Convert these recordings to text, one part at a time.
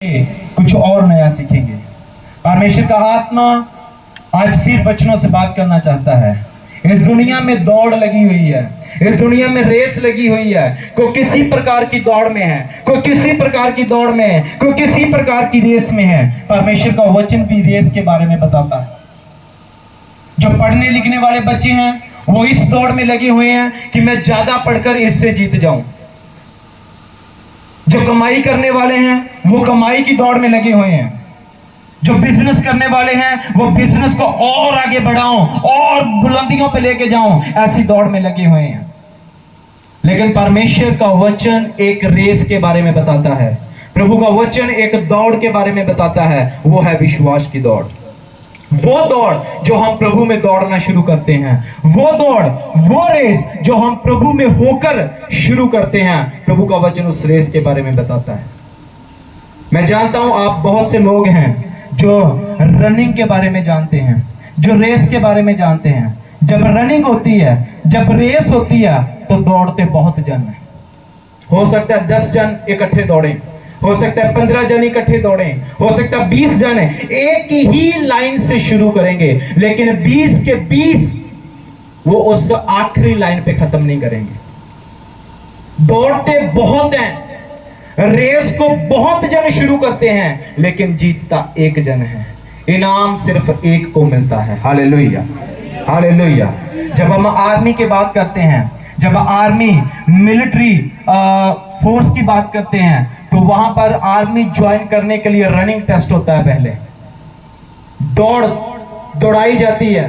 कुछ और नया सीखेंगे। परमेश्वर का आत्मा आज फिर बच्चों से बात करना चाहता है। इस दुनिया में दौड़ लगी हुई है, इस दुनिया में रेस लगी हुई है। कोई किसी प्रकार की दौड़ में है, कोई किसी प्रकार की दौड़ में है, कोई किसी प्रकार की रेस में है। परमेश्वर का वचन भी रेस के बारे में बताता है। जो पढ़ने लिखने वाले बच्चे हैं वो इस दौड़ में लगे हुए हैं कि मैं ज्यादा पढ़कर इससे जीत जाऊं। जो कमाई करने वाले हैं वो कमाई की दौड़ में लगे हुए हैं। जो बिजनेस करने वाले हैं वो बिजनेस को और आगे बढ़ाऊं और बुलंदियों पे लेके जाऊं, ऐसी दौड़ में लगे हुए हैं। लेकिन परमेश्वर का वचन एक रेस के बारे में बताता है। प्रभु का वचन एक दौड़ के बारे में बताता है, वो है विश्वास की दौड़। वो दौड़ जो हम प्रभु में दौड़ना शुरू करते हैं, वो दौड़, वो रेस जो हम प्रभु में होकर शुरू करते हैं, प्रभु का वचन उस रेस के बारे में बताता है। मैं जानता हूं आप बहुत से लोग हैं जो रनिंग के बारे में जानते हैं, जो रेस के बारे में जानते हैं। जब रनिंग होती है, जब रेस होती है, तो दौड़ते बहुत जन हैं। हो सकता है 10 जन इकट्ठे दौड़े, हो सकता है 15 जन इकट्ठे दौड़े, हो सकता है 20 जन एक ही लाइन से शुरू करेंगे, लेकिन 20 के 20 वो उस आखिरी लाइन पे खत्म नहीं करेंगे। दौड़ते बहुत हैं, रेस को बहुत जन शुरू करते हैं, लेकिन जीतता एक जन है। इनाम सिर्फ एक को मिलता है। Hallelujah, hallelujah. जब हम आर्मी की बात करते हैं, जब आर्मी मिलिट्री फोर्स की बात करते हैं, तो वहां पर आर्मी ज्वाइन करने के लिए रनिंग टेस्ट होता है। पहले दौड़ाई जाती है,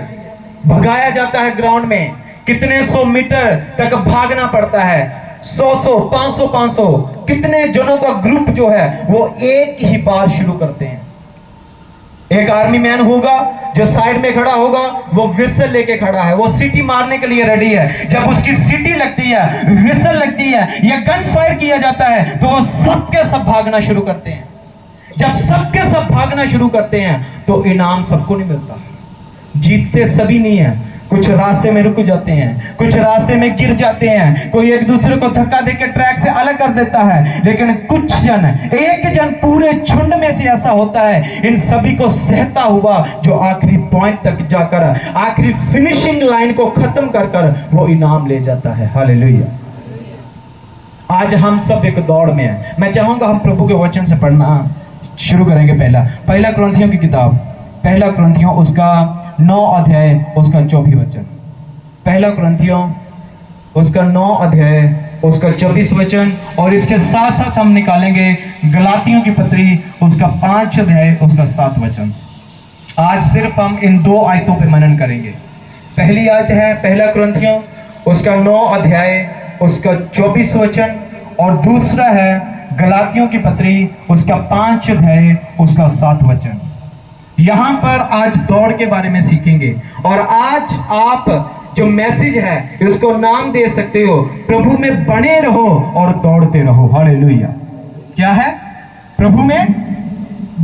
भगाया जाता है ग्राउंड में, कितने 100 मीटर तक भागना पड़ता है। 100 500 कितने जनों का ग्रुप जो है वो एक ही बार शुरू करते हैं। एक आर्मी मैन होगा जो साइड में खड़ा होगा, वो विसल लेके खड़ा है, वो सीटी मारने के लिए रेडी है। जब उसकी सीटी लगती है, विसल लगती है या गन फायर किया जाता है, तो वो सबके सब भागना शुरू करते हैं। जब सबके सब भागना शुरू करते हैं तो इनाम सबको नहीं मिलता। जीतते सभी नहीं है, कुछ रास्ते में रुक जाते हैं, कुछ रास्ते में गिर जाते हैं, कोई एक दूसरे को धक्का देकर ट्रैक से अलग कर देता है। लेकिन कुछ जन, एक जन पूरे झुंड में से ऐसा होता है, इन सभी को सहता हुआ, जो आखिरी पॉइंट तक जाकर, आखिरी फिनिशिंग लाइन को खत्म कर वो इनाम ले जाता है। हालेलुया। आज हम सब एक दौड़ में हैं। मैं चाहूंगा हम प्रभु के वचन से पढ़ना शुरू करेंगे। पहला कुरिन्थियों की किताब, पहला कुरिन्थियों उसका 9 अध्याय उसका 24 वचन। पहला कुरिन्थियों उसका 9 अध्याय उसका 24 वचन, और इसके साथ साथ हम निकालेंगे गलातियों की पत्री उसका 5 अध्याय उसका 7 वचन। आज सिर्फ हम इन 2 आयतों पे मनन करेंगे। पहली आयत है पहला कुरिन्थियों उसका 9 अध्याय उसका 24 वचन, और दूसरा है गलातियों की पत्री उसका 5 अध्याय उसका 7 वचन। यहां पर आज दौड़ के बारे में सीखेंगे। और आज आप जो मैसेज है इसको नाम दे सकते हो, प्रभु में बने रहो और दौड़ते रहो। हालेलुया। क्या है? प्रभु में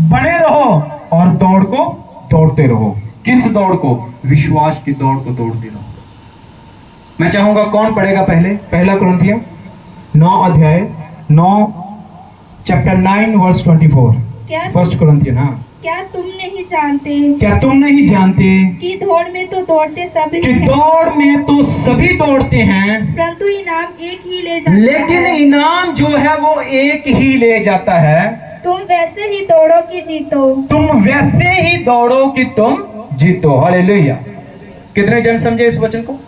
बने रहो और दौड़ को दौड़ते रहो। किस दौड़ को? विश्वास की दौड़ को दौड़ते रहो। मैं चाहूंगा कौन पढ़ेगा पहले? पहला कुरिन्थियों 9 अध्याय 9 चैप्टर 9 वर्स 24। फर्स्ट कुरिन्थियों। हाँ, क्या तुम नहीं जानते, क्या तुम नहीं जानते कि दौड़ में तो दौड़ते सभी कि हैं, दौड़ में तो सभी दौड़ते हैं, परंतु इनाम एक ही ले जाता लेकिन है। इनाम जो है वो एक ही ले जाता है। तुम वैसे ही दौड़ो कि जीतो। तुम वैसे ही दौड़ो कि तुम जीतो। हालेलुया। कितने जन समझे इस वचन को?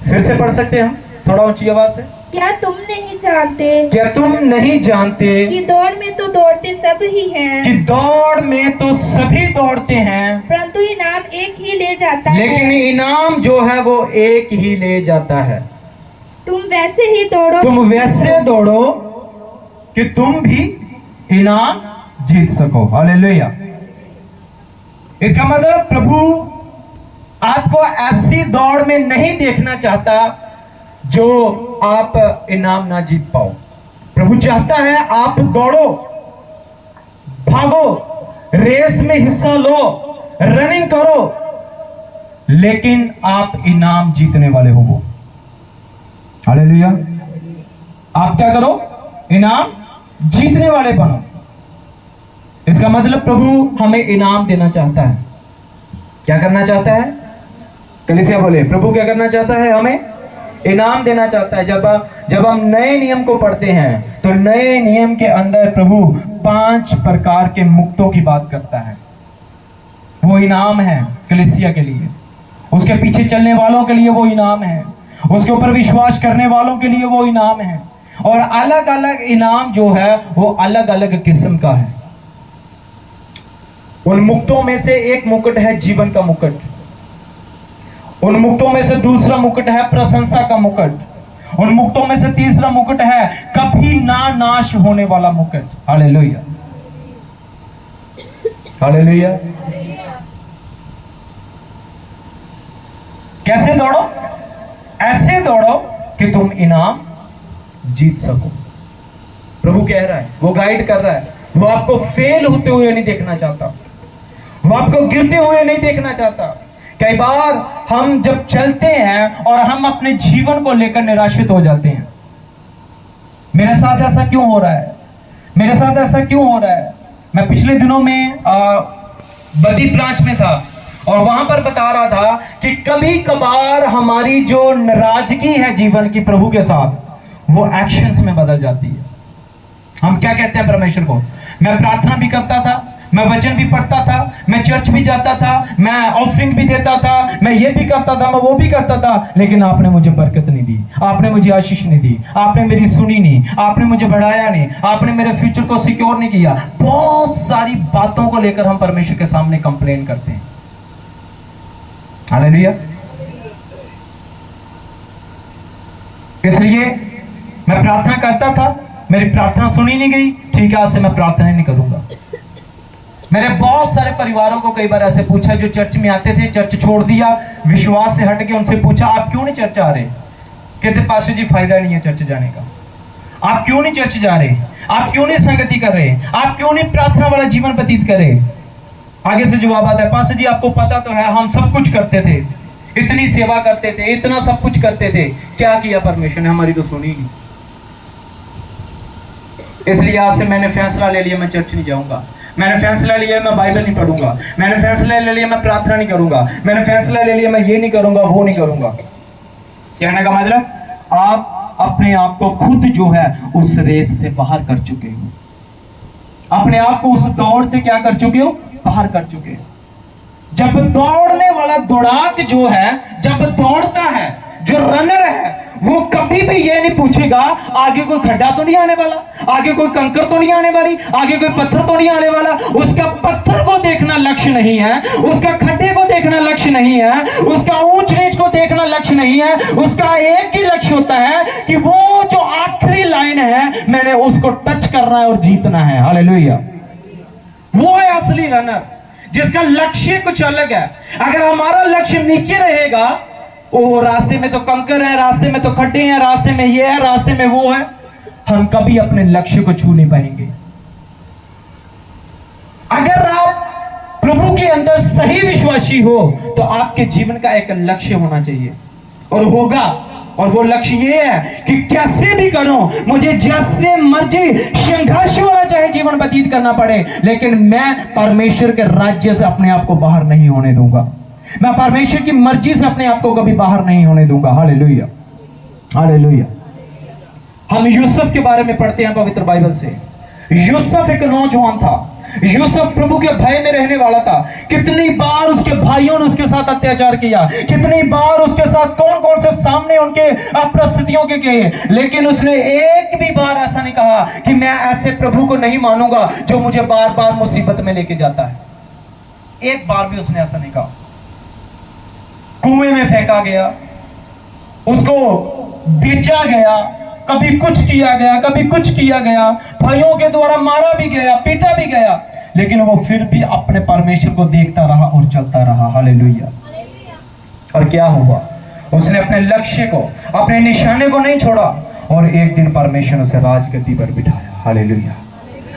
फिर से पढ़ सकते हैं हम थोड़ा ऊंची आवाज से? क्या तुम नहीं जानते, क्या तुम नहीं जानते कि दौड़ में तो दौड़ते सब ही हैं, कि दौड़ में तो सभी दौड़ते हैं, परंतु इनाम एक ही ले जाता है। लेकिन इनाम जो है वो एक ही ले जाता है। तुम वैसे ही दौड़ो, तुम वैसे दौड़ो कि तुम भी इनाम जीत सको। हालेलुया। इसका मतलब प्रभु आपको ऐसी दौड़ में नहीं देखना चाहता जो आप इनाम ना जीत पाओ। प्रभु चाहता है आप दौड़ो, भागो, रेस में हिस्सा लो, रनिंग करो, लेकिन आप इनाम जीतने वाले हो। हालेलुया। आप क्या करो? इनाम जीतने वाले बनो। इसका मतलब प्रभु हमें इनाम देना चाहता है। क्या करना चाहता है? कलीसिया बोले, प्रभु क्या करना चाहता है? हमें इनाम देना चाहता है। जब हम नए नियम को पढ़ते हैं तो नए नियम के अंदर प्रभु 5 प्रकार के मुक्तों की बात करता है। वो इनाम है कलीसिया के लिए, उसके पीछे चलने वालों के लिए वो इनाम है, उसके ऊपर विश्वास करने वालों के लिए वो इनाम है। और अलग अलग इनाम जो है वो अलग अलग किस्म का है। उन मुक्तों में से एक मुकुट है जीवन का मुकुट, उन मुक्तों में से दूसरा मुकुट है प्रशंसा का मुकुट, उन मुक्तों में से तीसरा मुकुट है कभी ना नाश होने वाला मुकुट। Hallelujah, hallelujah. कैसे दौड़ो? ऐसे दौड़ो कि तुम इनाम जीत सको। प्रभु कह रहा है, वो गाइड कर रहा है, वो आपको फेल होते हुए नहीं देखना चाहता, वो आपको गिरते हुए नहीं देखना चाहता। कई बार हम जब चलते हैं और हम अपने जीवन को लेकर निराशित हो जाते हैं। मेरे साथ ऐसा क्यों हो रहा है? मेरे साथ ऐसा क्यों हो रहा है? मैं पिछले दिनों में बदी ब्रांच में था और वहां पर बता रहा था कि कभी कभार हमारी जो नाराजगी है जीवन की प्रभु के साथ, वो एक्शंस में बदल जाती है। हम क्या कहते हैं परमेश्वर को? मैं प्रार्थना भी करता था, मैं वचन भी पढ़ता था, मैं चर्च भी जाता था, मैं ऑफरिंग भी देता था, मैं ये भी करता था, मैं वो भी करता था, लेकिन आपने मुझे बरकत नहीं दी, आपने मुझे आशीष नहीं दी, आपने मेरी सुनी नहीं, आपने मुझे बढ़ाया नहीं, आपने मेरे फ्यूचर को सिक्योर नहीं किया। बहुत सारी बातों को लेकर हम परमेश्वर के सामने कंप्लेन करते हैं। हालेलुया। इसलिए मैं प्रार्थना करता था, मेरी प्रार्थना सुनी नहीं गई, ठीक है, आज से मैं प्रार्थना नहीं करूंगा। मैंने बहुत सारे परिवारों को कई बार ऐसे पूछा जो चर्च में आते थे, चर्च छोड़ दिया, विश्वास से हट के, उनसे पूछा आप क्यों नहीं चर्च आ रहे? कहते पास्टर जी फायदा नहीं है चर्च जाने का। आप क्यों नहीं चर्च जा रहे? आप क्यों नहीं संगति कर रहे? आप क्यों नहीं प्रार्थना वाला जीवन व्यतीत कर रहे? आगे से जवाब आता है, पास्टर जी आपको पता तो है हम सब कुछ करते थे, इतनी सेवा करते थे, इतना सब कुछ करते थे, क्या किया परमेश्वर ने? हमारी तो सुनी ही। इसलिए आज से मैंने फैसला ले लिया, मैं चर्च नहीं जाऊंगा। मैंने फैसला लिया मैं बाइबल नहीं पढ़ूंगा। मैंने फैसला ले लिया मैं प्रार्थना नहीं करूंगा। मैंने फैसला ले लिया मैं ये नहीं करूंगा, वो नहीं करूंगा। कहने का मतलब, आप अपने आप को खुद जो है उस रेस से बाहर कर चुके हो, अपने आप को उस दौड़ से क्या कर चुके हो? बाहर कर चुके हो। जब दौड़ने वाला दौड़ाक जो है, जब दौड़ता है, जो रनर है, वो कभी भी ये नहीं पूछेगा आगे कोई खड्डा तो नहीं आने वाला, आगे कोई कंकर तो नहीं आने वाली, आगे कोई पत्थर तो नहीं आने वाला। उसका पत्थर को देखना लक्ष्य नहीं है, उसका खड्डे को देखना लक्ष्य नहीं है, उसका ऊंच नीच को देखना लक्ष्य नहीं है। उसका एक ही लक्ष्य होता है कि वो जो आखिरी लाइन है, मैंने उसको टच करना है और जीतना है। हालेलुया। वो है असली रनर, जिसका लक्ष्य कुछ अलग है। अगर हमारा लक्ष्य नीचे रहेगा, ओ रास्ते में तो कंकर है, रास्ते में तो खड्डे हैं, रास्ते में ये है, रास्ते में वो है, हम कभी अपने लक्ष्य को छू नहीं पाएंगे। अगर आप प्रभु के अंदर सही विश्वासी हो तो आपके जीवन का एक लक्ष्य होना चाहिए और होगा। और वो लक्ष्य ये है कि कैसे भी करो, मुझे जैसे मर्जी संघर्ष वाला चाहे जीवन व्यतीत करना पड़े, लेकिन मैं परमेश्वर के राज्य से अपने आप को बाहर नहीं होने दूंगा। मैं परमेश्वर की मर्जी से अपने आप को कभी बाहर नहीं होने दूंगा। Hallelujah, hallelujah. हम यूसुफ के बारे में पढ़ते हैं पवित्र बाइबल से। यूसुफ एक नौजवान था, यूसुफ प्रभु के भय में रहने वाला था। कितनी बार उसके भाइयों ने उसके साथ अत्याचार किया, कितनी बार उसके साथ कौन कौन से सामने उनके परिस्थितियों के किए, लेकिन उसने एक भी बार ऐसा नहीं कहा कि मैं ऐसे प्रभु को नहीं मानूंगा जो मुझे बार बार मुसीबत में लेके जाता है। एक बार भी उसने ऐसा नहीं कहा। कुएं में फेंका गया, उसको बेचा गया, कभी कुछ किया गया, कभी कुछ किया गया, भाइयों के द्वारा मारा भी गया, पीटा भी गया, लेकिन वो फिर भी अपने परमेश्वर को देखता रहा और चलता रहा। हालेलुया। और क्या हुआ? उसने अपने लक्ष्य को, अपने निशाने को नहीं छोड़ा और एक दिन परमेश्वर उसे राजगद्दी पर बिठाया। हालेलुया।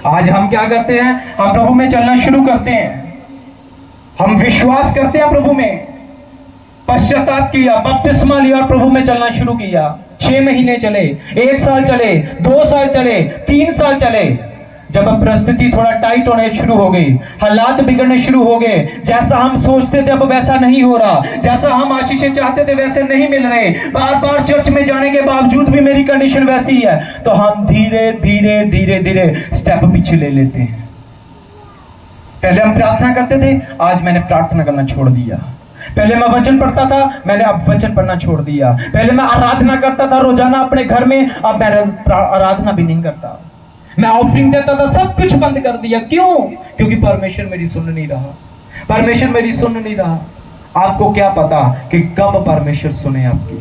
आज हम क्या करते हैं? हम प्रभु में चलना शुरू करते हैं, हम विश्वास करते हैं प्रभु में, पश्चाताप किया, बपतिस्मा लिया और प्रभु में चलना शुरू किया, 6 महीने चले, 1 साल चले, 2 साल चले, 3 साल चले। जब अब परिस्थिति थोड़ा टाइट होने शुरू हो गई, हालात बिगड़ने शुरू हो गए, जैसा हम सोचते थे अब वैसा नहीं हो रहा, जैसा हम आशीषें चाहते थे वैसे नहीं मिल रहे, बार बार चर्च में जाने के बावजूद भी मेरी कंडीशन वैसी है, तो हम धीरे धीरे धीरे धीरे स्टेप पीछे ले लेते हैं। पहले हम प्रार्थना करते थे, आज मैंने प्रार्थना करना छोड़ दिया। पहले मैं वचन पढ़ता था, मैंने अब वचन पढ़ना छोड़ दिया। पहले मैं आराधना करता था रोजाना अपने घर में, अब मैं आराधना भी नहीं करता। मैं ऑफरिंग देता था, सब कुछ बंद कर दिया। क्यों? क्योंकि परमेश्वर मेरी सुन नहीं रहा, परमेश्वर मेरी सुन नहीं रहा। आपको क्या पता कि कब परमेश्वर सुने आपकी।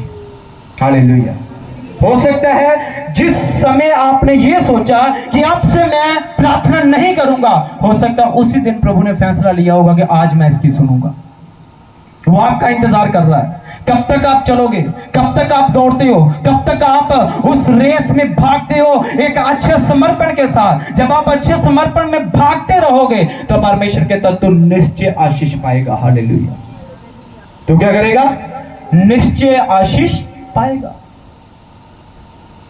हालेलुया। हो सकता है जिस समय आपने ये सोचा कि अब से मैं प्रार्थना नहीं करूंगा, हो सकता है उसी दिन प्रभु ने फैसला लिया होगा कि आज मैं इसकी सुनूंगा। वो आपका इंतजार कर रहा है। कब तक आप चलोगे? कब तक आप दौड़ते हो? कब तक आप उस रेस में भागते हो एक अच्छे समर्पण के साथ? जब आप अच्छे समर्पण में भागते रहोगे तो परमेश्वर के तत्व निश्चय आशीष पाएगा। हालेलुया। तो क्या करेगा? निश्चय आशीष पाएगा।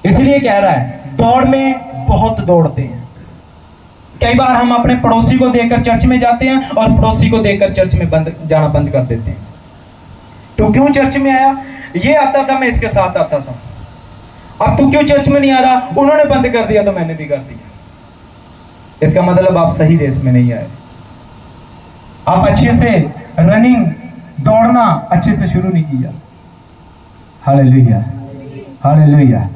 इसलिए कह रहा है, दौड़ में बहुत दौड़ते हैं। कई बार हम अपने पड़ोसी को देखकर चर्च में जाते हैं और पड़ोसी को देखकर चर्च में जाना बंद कर देते हैं। तो क्यों चर्च में आया? ये आता था, मैं इसके साथ आता था। अब तू क्यों चर्च में नहीं आ रहा? उन्होंने बंद कर दिया तो मैंने भी कर दिया। इसका मतलब आप सही रेस में नहीं आए। आप अच्छे से रनिंग, दौड़ना अच्छे से शुरू नहीं किया। Hallelujah, hallelujah.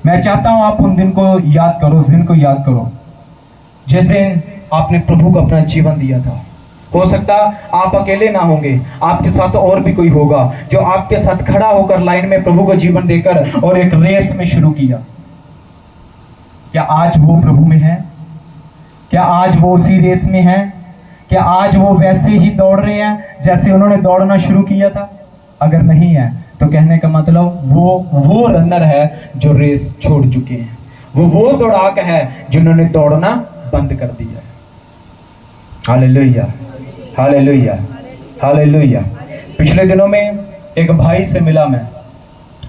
मैं चाहता हूं आप उन दिन को याद करो, उस दिन को याद करो जिस दिन आपने प्रभु को अपना जीवन दिया था। हो सकता आप अकेले ना होंगे, आपके साथ और भी कोई होगा जो आपके साथ खड़ा होकर लाइन में प्रभु को जीवन देकर और एक रेस में शुरू किया। क्या आज वो प्रभु में है? क्या आज वो उसी रेस में है? क्या आज वो वैसे ही दौड़ रहे हैं जैसे उन्होंने दौड़ना शुरू किया था? अगर नहीं है तो कहने का मतलब वो रनर है जो रेस छोड़ चुके हैं। वो दौड़ाक है जिन्होंने दौड़ना बंद कर दिया। Hallelujah, hallelujah, hallelujah. पिछले दिनों में एक भाई से मिला मैं,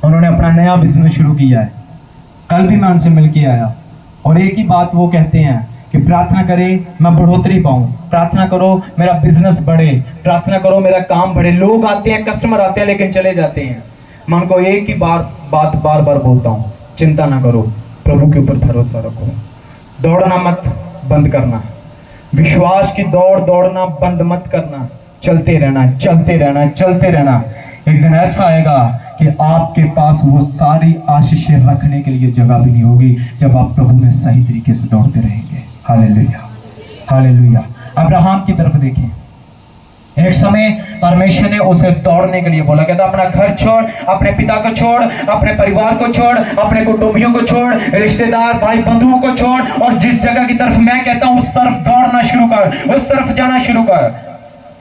उन्होंने अपना नया बिजनेस शुरू किया है। कल भी मैं उनसे मिल के आया और एक ही बात वो कहते हैं कि प्रार्थना करें मैं बढ़ोतरी पाऊं, प्रार्थना करो मेरा बिजनेस बढ़े, प्रार्थना करो मेरा काम बढ़े। लोग आते हैं, कस्टमर आते हैं लेकिन चले जाते हैं। मैं उनको एक ही बात बार बार बोलता हूं, चिंता ना करो, प्रभु के ऊपर भरोसा रखो, दौड़ना मत बंद करना, विश्वास की दौड़ दौड़ना बंद मत करना, चलते रहना, चलते रहना, चलते रहना। एक दिन ऐसा आएगा कि आपके पास वो सारी आशीषें रखने के लिए जगह भी नहीं होगी जब आप प्रभु में सही तरीके से दौड़ते रहेंगे। Hallelujah, hallelujah. अब्राहम की तरफ देखें, एक समय परमेश्वर ने उसे दौड़ने के लिए बोला, कहता अपना घर छोड़, अपने पिता को छोड़, अपने परिवार को छोड़, अपने कुटुंबियों को छोड़, रिश्तेदार भाई बंधुओं को छोड़ और जिस जगह की तरफ मैं कहता हूं उस तरफ दौड़ना शुरू कर, उस तरफ जाना शुरू कर।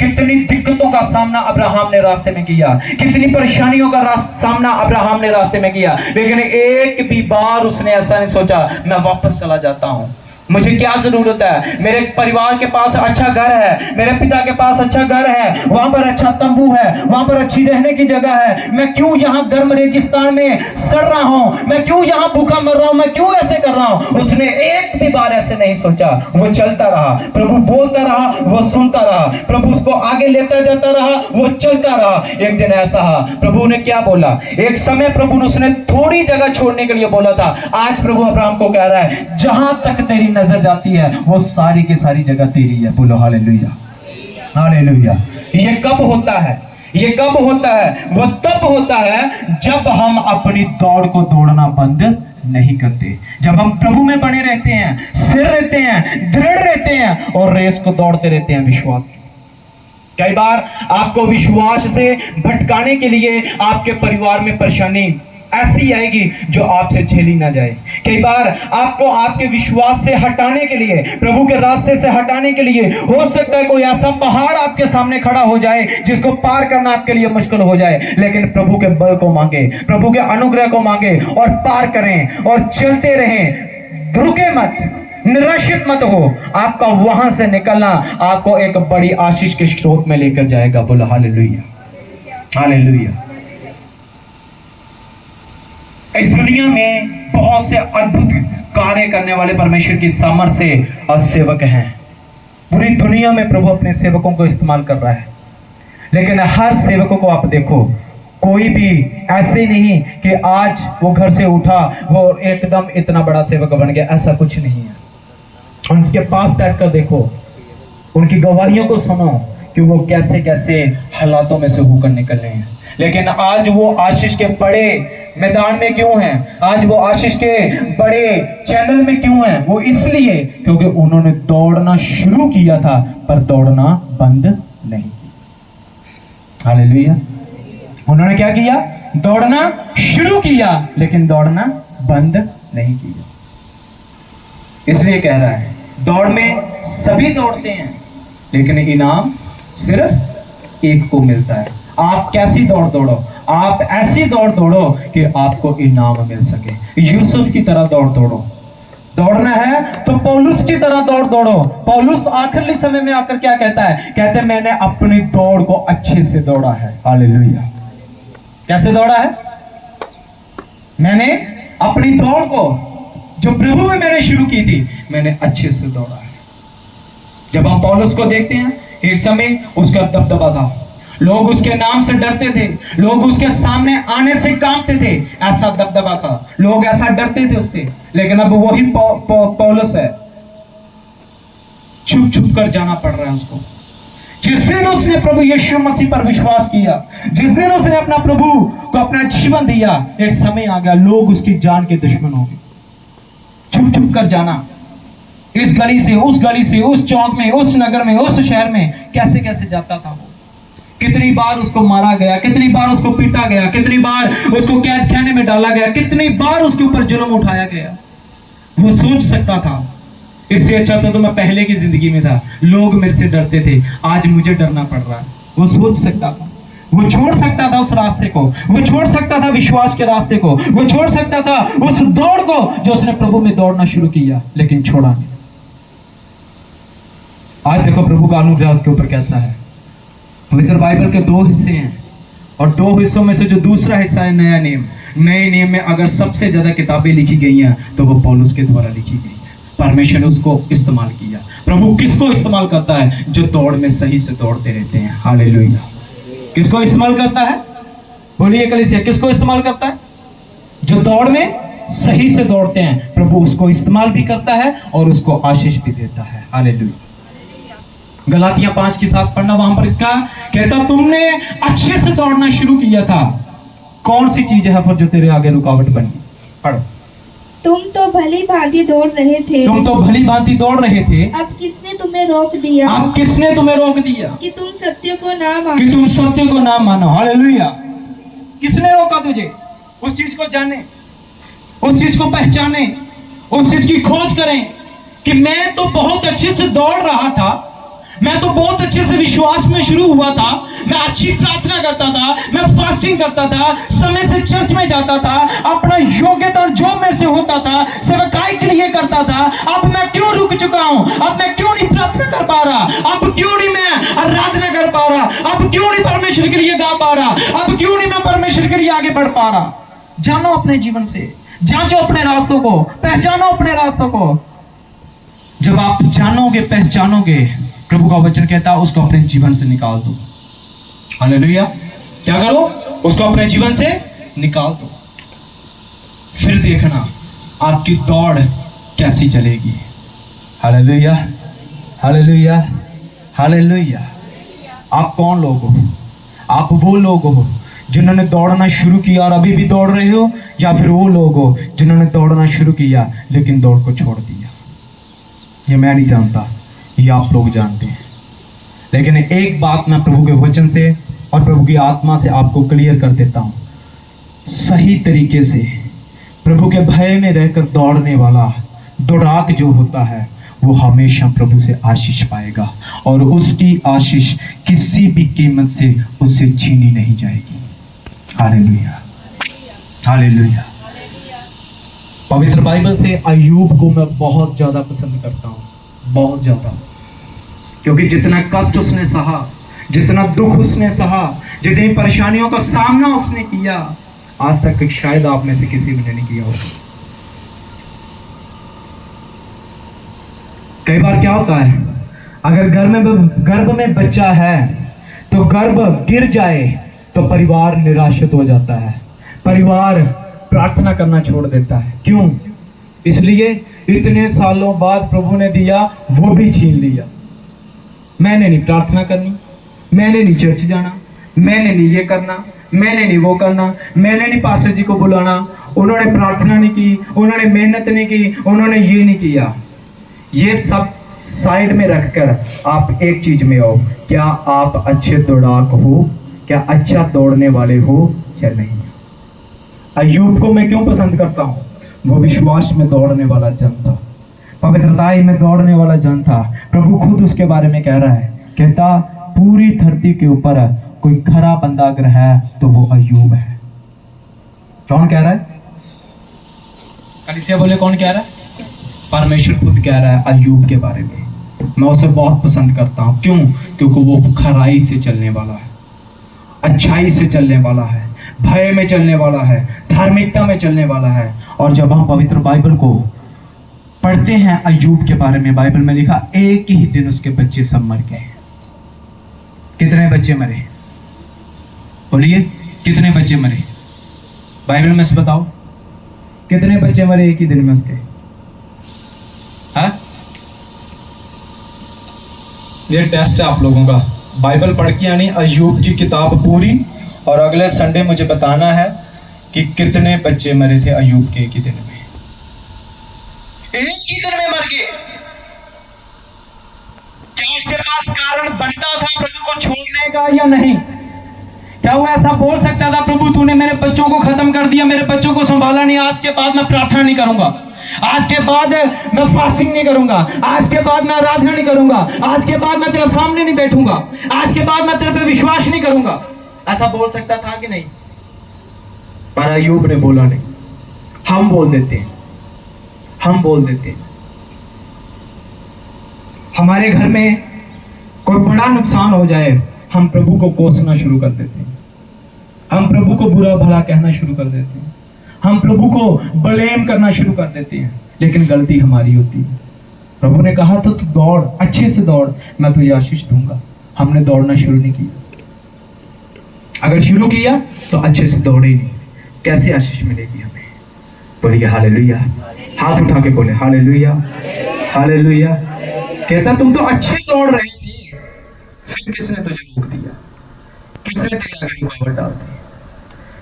कितनी दिक्कतों का सामना अब्राहम ने रास्ते में किया, कितनी परेशानियों का सामना अब्राहम ने रास्ते में किया, लेकिन एक भी बार उसने ऐसा नहीं सोचा मैं वापस चला जाता हूं, मुझे क्या जरूरत है, मेरे परिवार के पास अच्छा घर है, मेरे पिता के पास अच्छा घर है, वहां पर अच्छा तंबू है, वहां पर अच्छी रहने की जगह है, मैं क्यों यहाँ गर्म रेगिस्तान में सड़ रहा हूं, मैं क्यों यहाँ भूखा मर रहा हूं, मैं क्यों ऐसे कर रहा हूं। उसने एक भी बार ऐसे नहीं सोचा, वो चलता रहा, प्रभु बोलता रहा, वो सुनता रहा, प्रभु उसको आगे लेता जाता रहा, वो चलता रहा। एक दिन ऐसा प्रभु ने क्या बोला, एक समय प्रभु ने उसने थोड़ी जगह छोड़ने के लिए बोला था। आज प्रभु अब्राहम को कह रहा है जहां तक तेरी नजर जाती है वो सारी की सारी जगह तेरी है। बोलो हालेलुया, हालेलुया। ये कब होता है? ये कब होता है? वो तब होता है जब हम अपनी दौड़ को दौड़ना बंद नहीं करते, जब हम प्रभु में बने रहते हैं, स्थिर रहते हैं, दृढ़ रहते हैं और रेस को दौड़ते रहते हैं विश्वास की। कई बार आपको विश्वास से भटकाने के लिए आपके परिवार में परेशानी ऐसी आएगी जो आपसे झेली ना जाए। कई बार आपको आपके विश्वास से हटाने के लिए, प्रभु के रास्ते से हटाने के लिए हो सकता है कोई ऐसा पहाड़ आपके सामने खड़ा हो जाए जिसको पार करना आपके लिए मुश्किल हो जाए, लेकिन प्रभु के बल को मांगे, प्रभु के अनुग्रह को मांगे और पार करें और चलते रहें। रुके मत, निराशित मत हो। आपका वहां से निकलना आपको एक बड़ी आशीष के स्रोत में लेकर जाएगा। बोलो हालेलुया, हालेलुया। इस दुनिया में बहुत से अद्भुत कार्य करने वाले परमेश्वर की सामर्थ्य से सेवक हैं। पूरी दुनिया में प्रभु अपने सेवकों को इस्तेमाल कर रहा है, लेकिन हर सेवकों को आप देखो, कोई भी ऐसे नहीं कि आज वो घर से उठा वो एकदम इतना बड़ा सेवक बन गया, ऐसा कुछ नहीं है। उनके पास बैठकर देखो, उनकी गवाहियों को सुनो कि वो कैसे कैसे हालातों में से होकर निकले हैं। लेकिन आज वो आशीष के बड़े मैदान में क्यों हैं? आज वो आशीष के बड़े चैनल में क्यों हैं? वो इसलिए क्योंकि उन्होंने दौड़ना शुरू किया था पर दौड़ना बंद नहीं किया। हालेलुया। उन्होंने क्या किया? दौड़ना शुरू किया लेकिन दौड़ना बंद नहीं किया। इसलिए कह रहा है, दौड़ में सभी दौड़ते हैं लेकिन इनाम सिर्फ एक को मिलता है। आप कैसी दौड़ दौड़ो? आप ऐसी दौड़ दौड़ो कि आपको इनाम मिल सके। यूसुफ की तरह दौड़ दौड़ो। दौड़ना है तो पौलुस की तरह दौड़ दौड़ो। पौलुस आखिरी समय में आकर क्या कहता है? कहते हैं मैंने अपनी दौड़ को अच्छे से दौड़ा है। हालेलुया। कैसे दौड़ा है? मैंने अपनी दौड़ को जो प्रभु में मैंने शुरू की थी, मैंने अच्छे से दौड़ा है। जब हम पौलुस को देखते हैं, एक समय उसका दबदबा था, लोग उसके नाम से डरते थे, लोग उसके सामने आने से कांपते थे, ऐसा दबदबा था, लोग ऐसा डरते थे उससे। लेकिन अब वही पौलुस है, छुप छुप कर जाना पड़ रहा है उसको। जिस दिन उसने प्रभु यीशु मसीह पर विश्वास किया, जिस दिन उसने अपना प्रभु को अपना जीवन दिया, एक समय आ गया लोग उसकी जान के दुश्मन हो गए। छुप छुप कर जाना, इस गली से उस गली से, उस चौक में, उस नगर में, उस शहर में, कैसे कैसे जाता था वो। कितनी बार उसको मारा गया, कितनी बार उसको पीटा गया, कितनी बार उसको कैद खाने में डाला गया, कितनी बार उसके ऊपर जुल्म उठाया गया। वो सोच सकता था इससे अच्छा तो मैं पहले की जिंदगी में था, लोग मेरे से डरते थे, आज मुझे डरना पड़ रहा है। वो सोच सकता था, वो छोड़ सकता था उस रास्ते को, वो छोड़ सकता था विश्वास के रास्ते को, वो छोड़ सकता था उस दौड़ को जो उसने प्रभु में दौड़ना शुरू किया, लेकिन छोड़ा नहीं। आज देखो प्रभु का अनुग्रह उसके ऊपर कैसा है। पवित्र बाइबल के 2 हिस्से हैं और 2 हिस्सों में से जो दूसरा हिस्सा है नया नियम, नए नियम में अगर सबसे ज्यादा किताबें लिखी गई हैं तो वो पौलुस के द्वारा लिखी गई है। परमेश्वर ने उसको इस्तेमाल किया। प्रभु किसको इस्तेमाल करता है? जो दौड़ में सही से दौड़ते रहते हैं। हालेलुया। किसको इस्तेमाल करता है? बोलिए कलीसिया, किसको इस्तेमाल करता है? जो दौड़ में सही से दौड़ते हैं, प्रभु उसको इस्तेमाल भी करता है और उसको आशीष भी देता है। हालेलुया। गलातिया 5 की 7 पढ़ना, वहां पर क्या कहता? तुमने अच्छे से दौड़ना शुरू किया था, कौन सी चीज है फिर जो तेरे आगे रुकावट बनी? पढ़ो। तुम तो भली भांति दौड़ रहे थे। तुम तो भली भांति दौड़ रहे थे। अब किसने तुम्हें रोक दिया? अब किसने तुम्हें रोक दिया कि तुम सत्य को ना मानो? कि तुम सत्य को ना मानो। हालेलुया। किसने रोका तुझे? उस चीज को जाने, उस चीज को पहचाने, उस चीज की खोज करें कि मैं तो बहुत अच्छे से दौड़ रहा था, मैं तो बहुत अच्छे से विश्वास में शुरू हुआ था, मैं अच्छी प्रार्थना करता था, मैं फास्टिंग करता था, समय से चर्च में जाता था, अपना योग्यता जो मेरे से होता था सेवकाई के लिए करता था। अब मैं क्यों रुक चुका हूं? अब मैं क्यों नहीं प्रार्थना कर पा रहा? अब क्यों नहीं मैं आराधना कर पा रहा? अब क्यों नहीं परमेश्वर के लिए गा पा रहा? अब क्यों नहीं मैं परमेश्वर के लिए आगे बढ़ पा रहा? जानो अपने जीवन से, जांचो अपने रास्तों को, पहचानो अपने रास्तों को। जब आप जानोगे, पहचानोगे, प्रभु का वचन कहता है उसको अपने जीवन से निकाल दो। हालेलुया। क्या करो? उसको अपने जीवन से निकाल दो, फिर देखना आपकी दौड़ कैसी चलेगी। Hallelujah, hallelujah, hallelujah. आप कौन लोग हो? आप वो लोग हो जिन्होंने दौड़ना शुरू किया और अभी भी दौड़ रहे हो, या फिर वो लोग हो जिन्होंने दौड़ना शुरू किया लेकिन दौड़ को छोड़ दिया? ये मैं नहीं जानता, ये आप लोग जानते हैं। लेकिन एक बात मैं प्रभु के वचन से और प्रभु की आत्मा से आपको क्लियर कर देता हूं, सही तरीके से प्रभु के भय में रहकर दौड़ने वाला दौड़ाक जो होता है वो हमेशा प्रभु से आशीष पाएगा और उसकी आशीष किसी भी कीमत से उससे छीनी नहीं जाएगी। Hallelujah, hallelujah. पवित्र बाइबल से अय्यूब को मैं बहुत ज़्यादा पसंद करता हूँ, बहुत ज़्यादा, क्योंकि जितना कष्ट उसने सहा, जितना दुख उसने सहा, जितनी परेशानियों का सामना उसने किया, आज तक शायद आप में से किसी ने नहीं किया होगा। कई बार क्या होता है, अगर गर्भ में बच्चा है तो गर्भ गिर जाए तो परिवार निराशित हो जाता है, परिवार प्रार्थना करना छोड़ देता है। क्यों? इसलिए इतने सालों बाद प्रभु ने दिया वो भी छीन लिया। मैंने नहीं प्रार्थना करनी, मैंने नहीं चर्च जाना, मैंने नहीं ये करना, मैंने नहीं वो करना, मैंने नहीं पास्टर जी को बुलाना, उन्होंने प्रार्थना नहीं की, उन्होंने मेहनत नहीं की, उन्होंने ये नहीं किया। ये सब साइड में रखकर आप एक चीज में आओ, क्या आप अच्छे दौड़ाक हो? क्या अच्छा दौड़ने वाले हो या नहीं? अय्यूब को मैं क्यों पसंद करता हूँ? वो विश्वास में दौड़ने वाला जन था, पवित्रताई में दौड़ने वाला जन था। प्रभु खुद उसके बारे में कह रहा है, कहता पूरी धरती के ऊपर कोई खरा बंदा अगर है तो वो अय्यूब है। कौन कह रहा है? कलीसिया बोले कौन कह रहा है? परमेश्वर खुद कह रहा है अय्यूब के बारे में। मैं उसे बहुत पसंद करता हूँ। क्यों? क्योंकि वो खराई से चलने वाला है, अच्छाई से चलने वाला है, भय में चलने वाला है, धार्मिकता में चलने वाला है। और जब हम पवित्र बाइबल को पढ़ते हैं अय्यूब के बारे में, बाइबल में लिखा एक ही दिन उसके बच्चे सब मर गए। कितने बच्चे मरे? बोलिए कितने बच्चे मरे? बाइबल में से बताओ कितने बच्चे मरे एक ही दिन में उसके? हाँ, ये टेस्ट है आप लोगों का। बाइबल पढ़ के यानी अय्यूब की किताब पूरी, और अगले संडे मुझे बताना है कि कितने बच्चे मरे थे अय्यूब के एक ही दिन में। एक ही दिन में मर गए। क्या उसके पास कारण बनता था प्रभु को छोड़ने का या नहीं? क्या वो ऐसा बोल सकता था, प्रभु तूने मेरे बच्चों को खत्म कर दिया, मेरे बच्चों को संभाला नहीं, आज के बाद मैं प्रार्थना नहीं करूंगा, आज के बाद मैं फास्टिंग नहीं करूंगा, आज के बाद मैं आराधना नहीं करूंगा, आज के बाद मैं तेरे सामने नहीं बैठूंगा, आज के बाद मैं तेरे पे विश्वास नहीं करूंगा? ऐसा बोल सकता था कि नहीं? पर अय्यूब ने बोला नहीं। हम बोल देते हैं, हम बोल देते हैं। हमारे घर में कोई बड़ा नुकसान हो जाए, हम प्रभु को कोसना शुरू कर देते हैं, हम प्रभु को बुरा भला कहना शुरू कर देते हैं, हम प्रभु को ब्लेम करना शुरू कर देते हैं, लेकिन गलती हमारी होती है। प्रभु ने कहा तो तू दौड़, अच्छे से दौड़, मैं तुझे आशीष दूंगा। हमने दौड़ना शुरू नहीं किया। अगर शुरू किया तो अच्छे से दौड़े ही नहीं, कैसे आशीष मिलेगी हमें? बोलिए हालेलुया। हाथ उठा के बोले हालेलुया, हालेलुया। कहता तुम तो अच्छे दौड़ रही थी, फिर किसने तुझे रोक दिया? किसने तेरे आगे रुकावट डाल दी?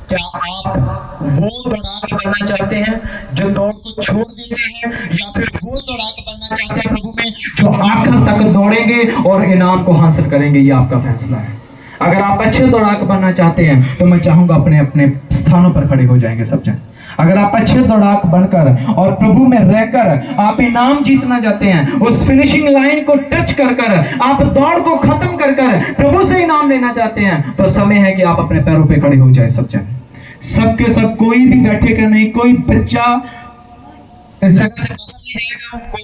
क्या आप वो दौड़ाक बनना चाहते हैं जो दौड़ को छोड़ देते हैं, या फिर वो दौड़ाक बनना चाहते हैं प्रभु में जो आखिर तक दौड़ेंगे और इनाम को हासिल करेंगे? ये आपका फैसला है। अगर आप अच्छे दौड़ाक बनना चाहते हैं तो मैं चाहूंगा अपने अपने स्थानों पर खड़े हो जाएंगे सब जन। अगर आप अच्छे दौड़ाक बनकर और प्रभु में रहकर आप इनाम जीतना चाहते हैं, उस फिनिशिंग लाइन को टच कर कर आप दौड़ को खत्म कर कर प्रभु से इनाम लेना चाहते हैं, तो समय है कि आप अपने पैरों पे खड़े हो जाए सब जन। सबके सब, कोई भी बैठे कर नहीं, कोई बच्चा इस जगह से बाहर नहीं जाएगा, कोई